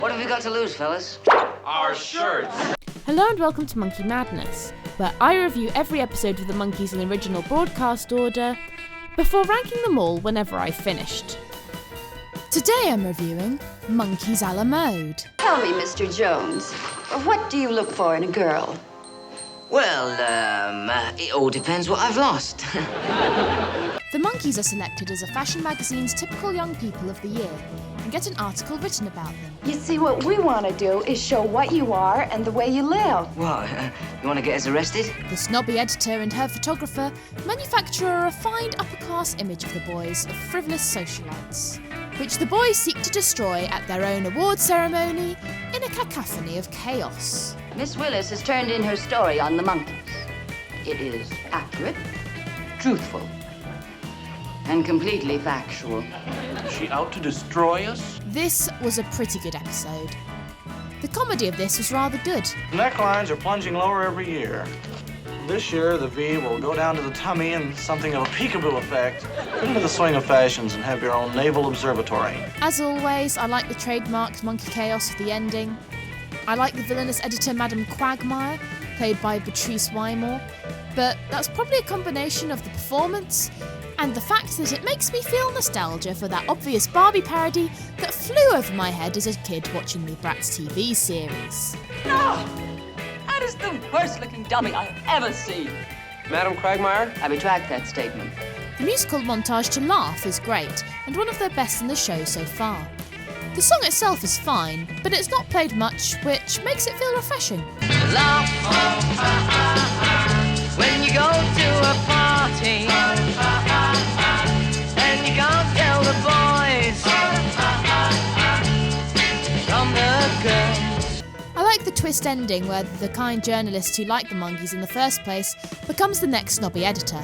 What have we got to lose, fellas? Our shirts! Hello and welcome to Monkee Madness, where I review every episode of the Monkees in original broadcast order, before ranking them all whenever I've finished. Today I'm reviewing Monkees a la mode. Tell me, Mr. Jones, what do you look for in a girl? Well, it all depends what I've lost. The Monkees are selected as a fashion magazine's typical young people of the year and get an article written about them. You see, what we want to do is show what you are and the way you live. What, you want to get us arrested? The snobby editor and her photographer manufacture a refined upper-class image of the boys of frivolous socialites, which the boys seek to destroy at their own award ceremony in a cacophony of chaos. Miss Willis has turned in her story on the Monkees. It is accurate, truthful, and completely factual. Is she out to destroy us? This was a pretty good episode. The comedy of this was rather good. Necklines are plunging lower every year. This year, the V will go down to the tummy and something of a peekaboo effect. Get into the swing of fashions and have your own naval observatory. As always, I like the trademarked monkey chaos of the ending. I like the villainous editor Madame Quagmire, played by Patrice Wymore, but that's probably a combination of the performance and the fact that it makes me feel nostalgia for that obvious Barbie parody that flew over my head as a kid watching the Bratz TV series. No! That is the worst-looking dummy I have ever seen. Madam Quagmire? I retract that statement. The musical montage to Laugh is great and one of their best in the show so far. The song itself is fine, but it's not played much, which makes it feel refreshing. Laugh when you go to a party and you can't tell the boys from the girls. I like the twist ending where the kind journalist who liked the Monkees in the first place becomes the next snobby editor.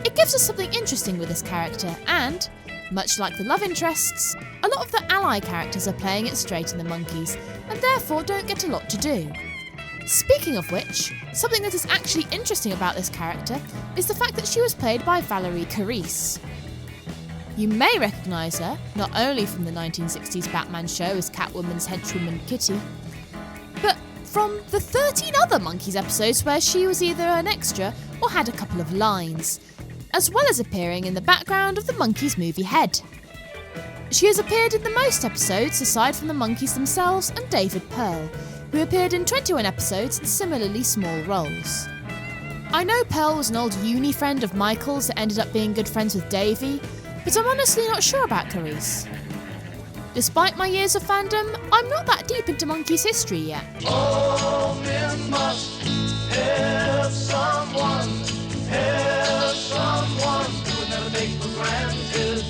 It gives us something interesting with this character and, much like the love interests, a lot of the ally characters are playing it straight in the Monkees and therefore don't get a lot to do. Speaking of which, something that is actually interesting about this character is the fact that she was played by Valerie Carisse. You may recognise her not only from the 1960s Batman show as Catwoman's henchwoman Kitty, but from the 13 other Monkees episodes where she was either an extra or had a couple of lines, as well as appearing in the background of the Monkees movie Head. She has appeared in the most episodes aside from the Monkees themselves and David Pearl, who appeared in 21 episodes in similarly small roles. I know Pearl was an old uni friend of Michael's that ended up being good friends with Davey, but I'm honestly not sure about Carisse. Despite my years of fandom, I'm not that deep into Monkees history yet. All men must have someone who would never take for granted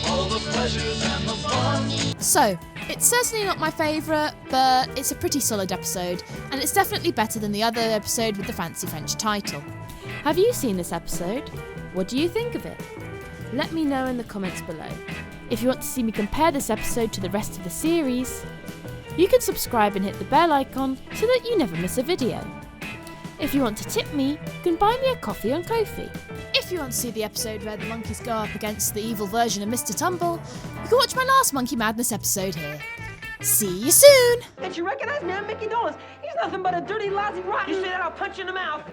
all the pleasures and the fun. So, it's certainly not my favourite, but it's a pretty solid episode, and it's definitely better than the other episode with the fancy French title. Have you seen this episode? What do you think of it? Let me know in the comments below. If you want to see me compare this episode to the rest of the series, you can subscribe and hit the bell icon so that you never miss a video. If you want to tip me, you can buy me a coffee on Ko-fi. If you want to see the episode where the Monkees go up against the evil version of Mr. Tumble, you can watch my last Monkee Madness episode here. See you soon! Did you recognize me? I'm Mickey Dolenz. He's nothing but a dirty, lousy, rotten... You say that, I'll punch you in the mouth.